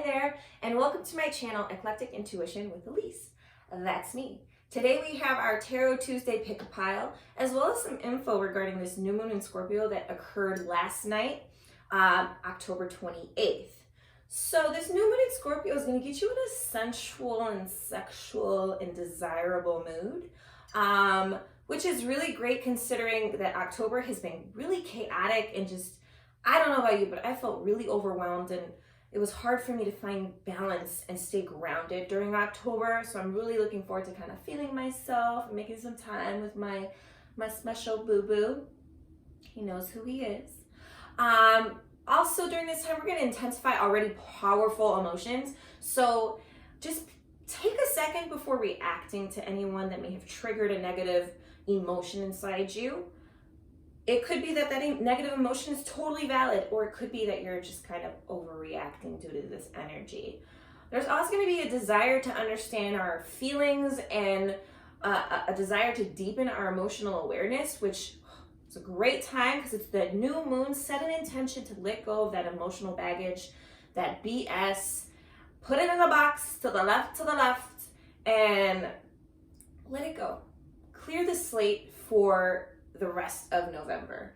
Hi there, and welcome to my channel, Eclectic Intuition with Elise. That's me. Today we have our Tarot Tuesday pick a pile, as well as some info regarding this new moon in Scorpio that occurred last night, October 28th. So this new moon in Scorpio is going to get you in a sensual and sexual and desirable mood, which is really great considering that October has been really chaotic and just, I don't know about you, but I felt really overwhelmed and it was hard for me to find balance and stay grounded during October. So I'm really looking forward to kind of feeling myself and making some time with my special boo-boo. He knows who he is. Also during this time, we're going to intensify already powerful emotions. So just take a second before reacting to anyone that may have triggered a negative emotion inside you. It could be that negative emotion is totally valid, or it could be that you're just kind of overreacting due to this energy. There's also going to be a desire to understand our feelings and a desire to deepen our emotional awareness, which is a great time because it's the new moon. Set an intention to let go of that emotional baggage, that BS, put it in a box to the left, and let it go. Clear the slate for the rest of November.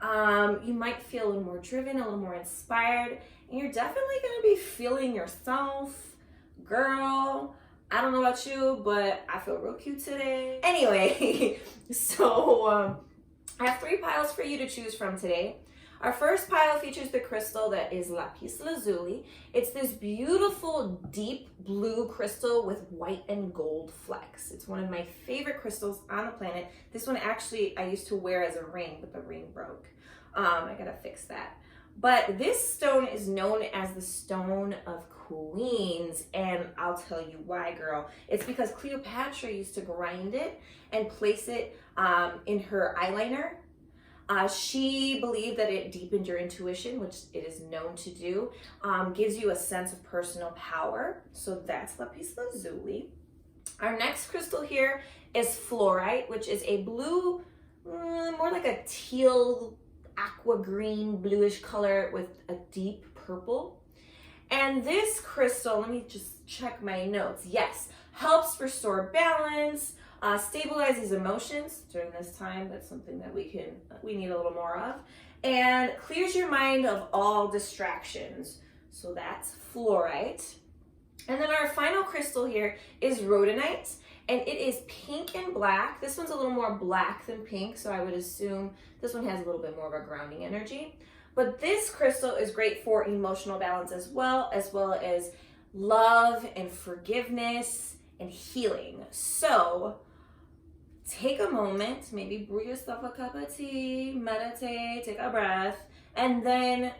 You might feel a little more driven, a little more inspired, and you're definitely going to be feeling yourself. Girl, I don't know about you, but I feel real cute today. Anyway, so I have 3 piles for you to choose from today. Our first pile features the crystal that is lapis lazuli. It's this beautiful deep blue crystal with white and gold flecks. It's one of my favorite crystals on the planet. This one actually I used to wear as a ring, but the ring broke. I gotta fix that. But this stone is known as the Stone of Queens, and I'll tell you why, girl. It's because Cleopatra used to grind it and place it in her eyeliner. She believed that it deepened your intuition, which it is known to do, gives you a sense of personal power. So that's lapis lazuli. Our next crystal here is fluorite, which is a blue, more like a teal, aqua green, bluish color with a deep purple. And this crystal, let me just check my notes. Yes, helps restore balance, stabilizes emotions during this time. That's something that we need a little more of, and clears your mind of all distractions. So that's fluorite. And then our final crystal here is rhodonite, and it is pink and black. This one's a little more black than pink, so I would assume this one has a little bit more of a grounding energy. But this crystal is great for emotional balance as well as love and forgiveness and healing. So take a moment, maybe brew yourself a cup of tea, meditate, take a breath, and then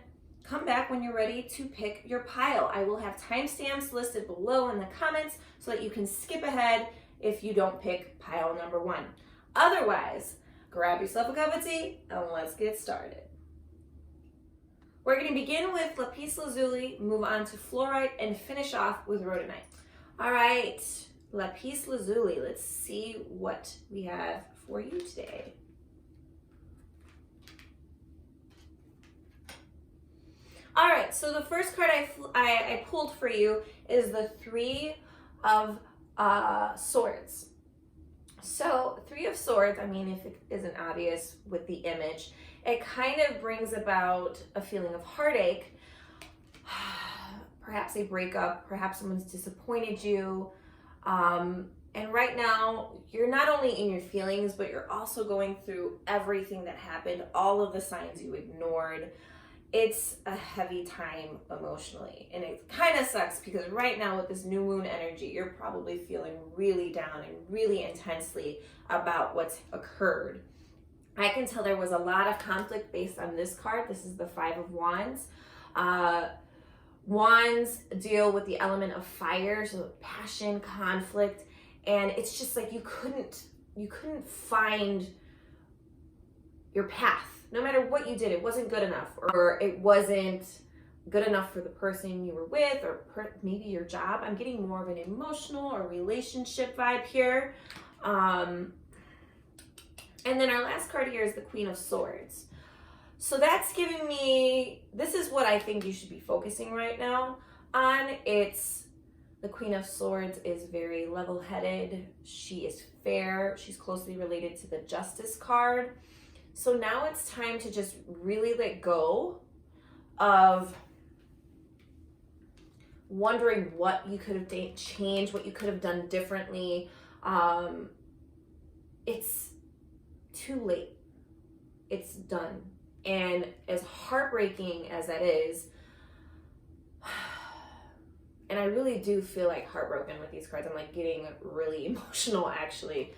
come back when you're ready to pick your pile. I will have timestamps listed below in the comments so that you can skip ahead if you don't pick pile number 1. Otherwise, grab yourself a cup of tea and let's get started. We're going to begin with lapis lazuli, move on to fluorite, and finish off with rhodonite. All right. Lapis lazuli, let's see what we have for you today. All right, so the first card I pulled for you is the 3 of Swords. So 3 of Swords, I mean, if it isn't obvious with the image, it kind of brings about a feeling of heartache, perhaps a breakup, perhaps someone's disappointed you. And right now, you're not only in your feelings, but you're also going through everything that happened, all of the signs you ignored. It's a heavy time emotionally. And it kind of sucks because right now with this new moon energy, you're probably feeling really down and really intensely about what's occurred. I can tell there was a lot of conflict based on this card. This is the 5 of Wands. Wands deal with the element of fire, so passion, conflict, and it's just like you couldn't find your path. No matter what you did, it wasn't good enough, or it wasn't good enough for the person you were with, or maybe your job. I'm getting more of an emotional or relationship vibe here. And then our last card here is the Queen of Swords. So that's giving me, this is what I think you should be focusing right now. on. It's the Queen of Swords is very level-headed. She is fair. She's closely related to the Justice card. So now it's time to just really let go of wondering what you could have changed, what you could have done differently. It's too late. It's done. And as heartbreaking as that is, and I really do feel like heartbroken with these cards. I'm like getting really emotional actually.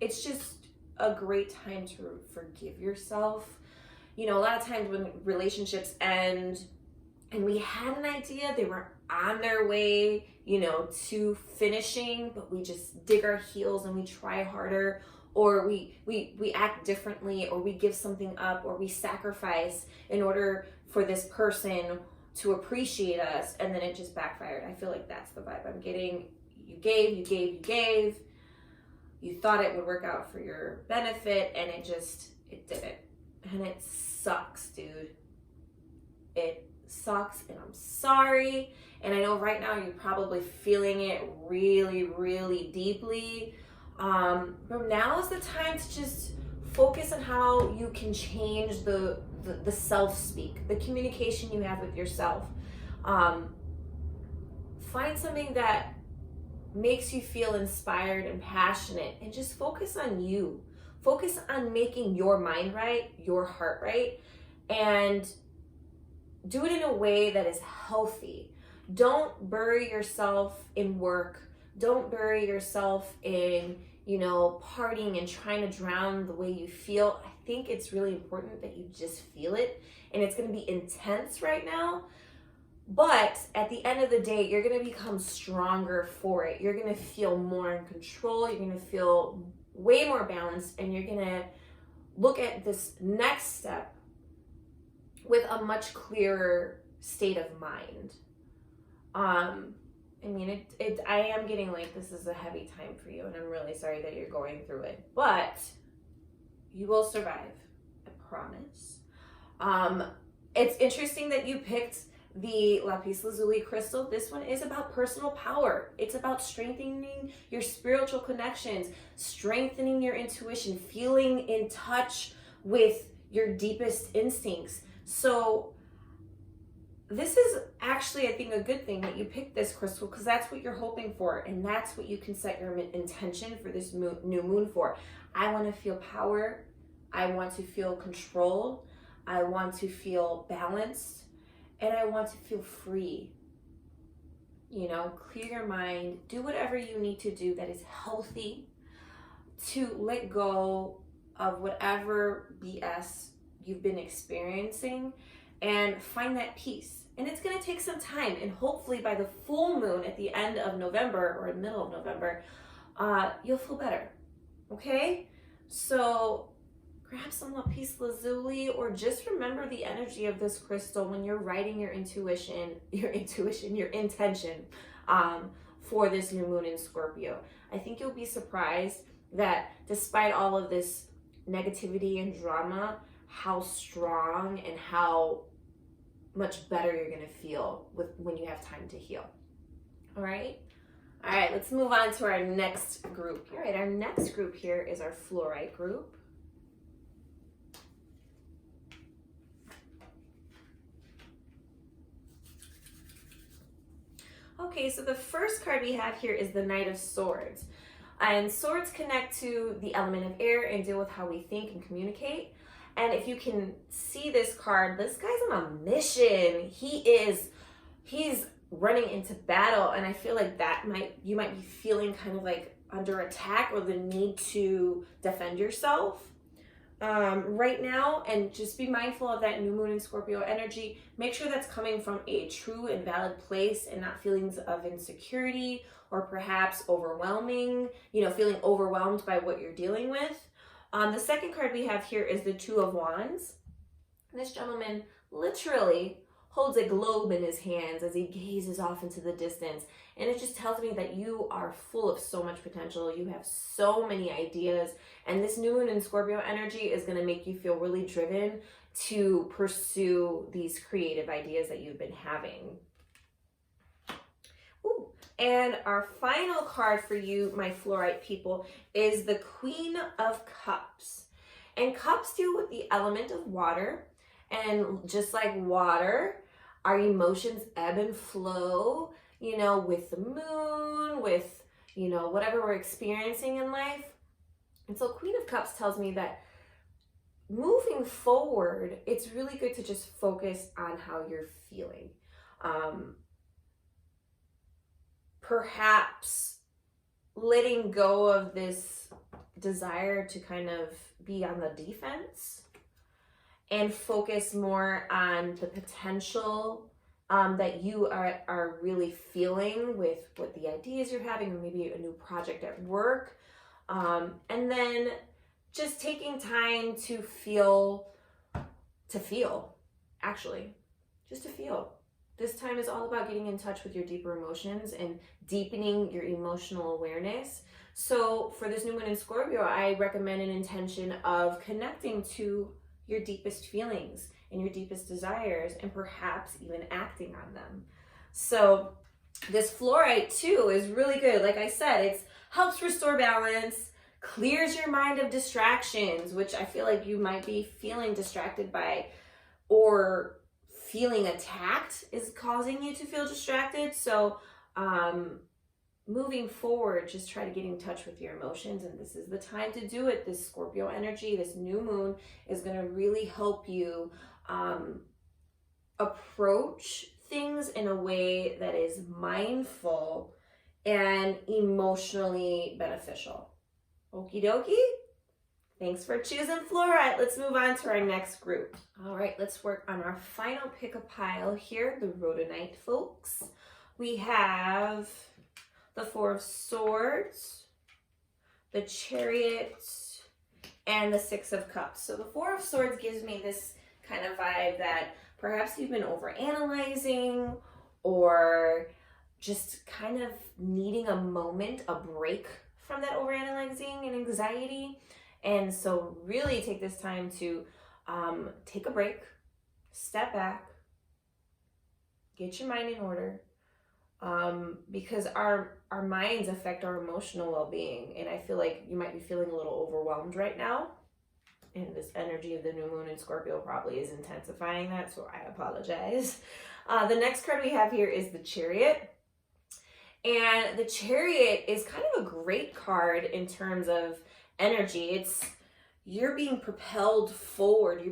It's just a great time to forgive yourself. You know, a lot of times when relationships end and we had an idea, they were on their way, you know, to finishing, but we just dig our heels and we try harder, or we act differently, or we give something up, or we sacrifice in order for this person to appreciate us, and then it just backfired. I feel like that's the vibe I'm getting. You gave. You thought it would work out for your benefit, and it didn't. And it sucks, dude. It sucks, and I'm sorry. And I know right now you're probably feeling it really, really deeply. But now is the time to just focus on how you can change the self-speak, the communication you have with yourself. Find something that makes you feel inspired and passionate, and just focus on you. Focus on making your mind right, your heart right, and do it in a way that is healthy. Don't bury yourself in work. Don't bury yourself in, you know, partying and trying to drown the way you feel. I think it's really important that you just feel it, and it's going to be intense right now. But at the end of the day, you're going to become stronger for it. You're going to feel more in control. You're going to feel way more balanced, and you're going to look at this next step with a much clearer state of mind. I mean, I am getting like, this is a heavy time for you, and I'm really sorry that you're going through it, but you will survive. I promise. It's interesting that you picked the lapis lazuli crystal. This one is about personal power. It's about strengthening your spiritual connections, strengthening your intuition, feeling in touch with your deepest instincts. So this is actually, I think, a good thing that you picked this crystal, because that's what you're hoping for, and that's what you can set your intention for this new moon for. I want to feel power. I want to feel control. I want to feel balanced. And I want to feel free. You know, clear your mind, do whatever you need to do that is healthy to let go of whatever BS you've been experiencing and find that peace. And it's going to take some time, and hopefully by the full moon at the end of November or middle of November, you'll feel better. Okay? So grab some lapis lazuli, or just remember the energy of this crystal when you're writing your intention for this new moon in Scorpio. I think you'll be surprised that despite all of this negativity and drama, how strong and how much better you're going to feel when you have time to heal. All right, let's move on to our next group. All right, our next group here is our fluorite group. Okay, so the first card we have here is the Knight of Swords. And swords connect to the element of air and deal with how we think and communicate. And if you can see this card, this guy's on a mission. He's running into battle, and I feel like you might be feeling kind of like under attack or the need to defend yourself right now. And just be mindful of that new moon in Scorpio energy. Make sure that's coming from a true and valid place and not feelings of insecurity or perhaps overwhelming, feeling overwhelmed by what you're dealing with. The second card we have here is the Two of Wands. This gentleman literally holds a globe in his hands as he gazes off into the distance. And it just tells me that you are full of so much potential. You have so many ideas. And this new moon in Scorpio energy is going to make you feel really driven to pursue these creative ideas that you've been having. Ooh. And our final card for you, my fluorite people, is the Queen of Cups. And cups deal with the element of water. And just like water, our emotions ebb and flow, you know, with the moon, with, you know, whatever we're experiencing in life. And so Queen of Cups tells me that moving forward, it's really good to just focus on how you're feeling. Perhaps letting go of this desire to kind of be on the defense and focus more on the potential that you are really feeling with what the ideas you're having, or maybe a new project at work. And then just taking time to feel, actually, just to feel. This time is all about getting in touch with your deeper emotions and deepening your emotional awareness. So for this new moon in Scorpio, I recommend an intention of connecting to your deepest feelings and your deepest desires, and perhaps even acting on them. So this fluorite too is really good. Like I said, it helps restore balance, clears your mind of distractions, which I feel like you might be feeling distracted by, or feeling attacked is causing you to feel distracted. So moving forward, just try to get in touch with your emotions, and this is the time to do it. This Scorpio energy, this new moon, is going to really help you approach things in a way that is mindful and emotionally beneficial. Okie dokie. Thanks for choosing fluorite. Let's move on to our next group. All right, let's work on our final pick a pile here, the rhodonite folks. We have the Four of Swords, the Chariot, and the Six of Cups. So the Four of Swords gives me this kind of vibe that perhaps you've been overanalyzing, or just kind of needing a moment, a break from that overanalyzing and anxiety. And so really take this time to take a break, step back, get your mind in order, because our minds affect our emotional well-being. And I feel like you might be feeling a little overwhelmed right now. And this energy of the new moon in Scorpio probably is intensifying that, so I apologize. The next card we have here is the Chariot. And the Chariot is kind of a great card in terms of energy. You're being propelled forward.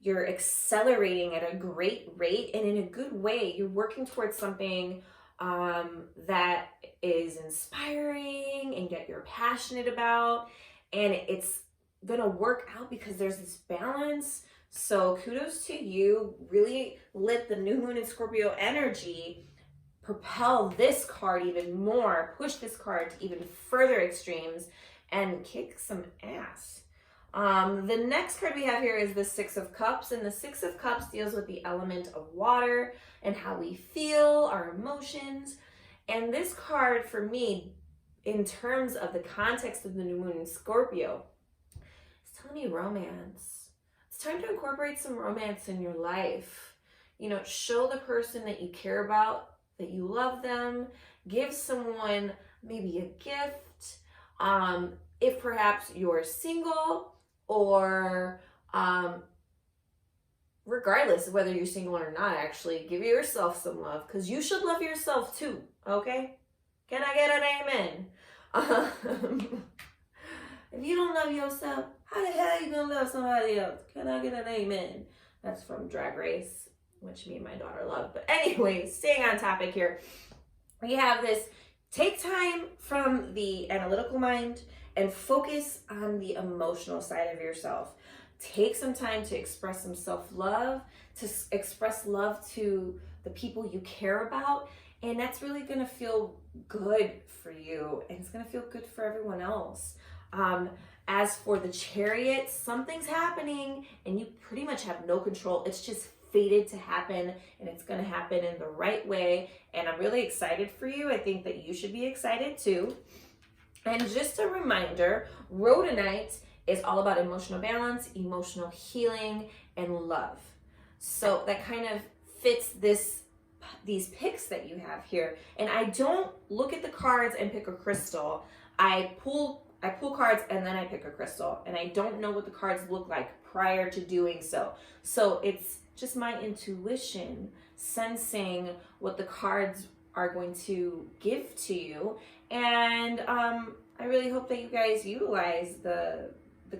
You're accelerating at a great rate and in a good way. You're working towards something that is inspiring and that you're passionate about, and it's gonna work out because there's this balance. So kudos to you. Really let the new moon in Scorpio energy propel this card even more, push this card to even further extremes, and kick some ass. The next card we have here is the Six of Cups, and the Six of Cups deals with the element of water and how we feel, our emotions. And this card for me, in terms of the context of the new moon in Scorpio, it's telling me romance. It's time to incorporate some romance in your life. You know, show the person that you care about, that you love them, give someone maybe a gift. If perhaps you're single, or regardless of whether you're single or not, actually give yourself some love, because you should love yourself too, okay? Can I get an amen? If you don't love yourself, how the hell are you gonna love somebody else? Can I get an amen? That's from Drag Race, which me and my daughter love. But anyway, staying on topic here, we have this: take time from the analytical mind and focus on the emotional side of yourself. Take some time to express some self-love, to express love to the people you care about, and that's really gonna feel good for you, and it's gonna feel good for everyone else. As for the Chariot, something's happening and you pretty much have no control. It's just fated to happen, and it's going to happen in the right way. And I'm really excited for you. I think that you should be excited too. And just a reminder, Rhodonite is all about emotional balance, emotional healing, and love. So that kind of fits these picks that you have here. And I don't look at the cards and pick a crystal. I pull cards and then I pick a crystal. And I don't know what the cards look like prior to doing so. So it's just my intuition sensing what the cards are going to give to you. And I really hope that you guys utilize the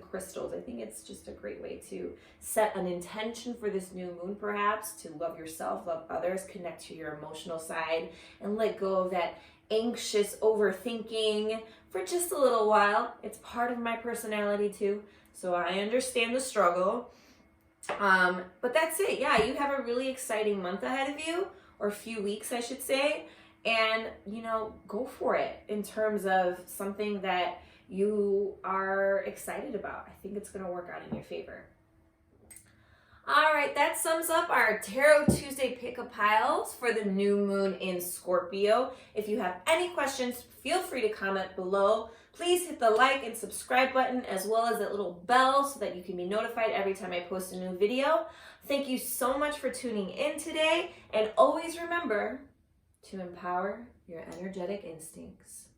crystals. I think it's just a great way to set an intention for this new moon, perhaps to love yourself, love others, connect to your emotional side, and let go of that anxious overthinking for just a little while. It's part of my personality too, so I understand the struggle. But that's it. Yeah, you have a really exciting month ahead of you, or a few weeks, I should say. And, go for it in terms of something that you are excited about. I think it's going to work out in your favor. All right, that sums up our Tarot Tuesday pick-a piles for the new moon in Scorpio. If you have any questions, feel free to comment below. Please hit the like and subscribe button, as well as that little bell, so that you can be notified every time I post a new video. Thank you so much for tuning in today, and always remember to empower your energetic instincts.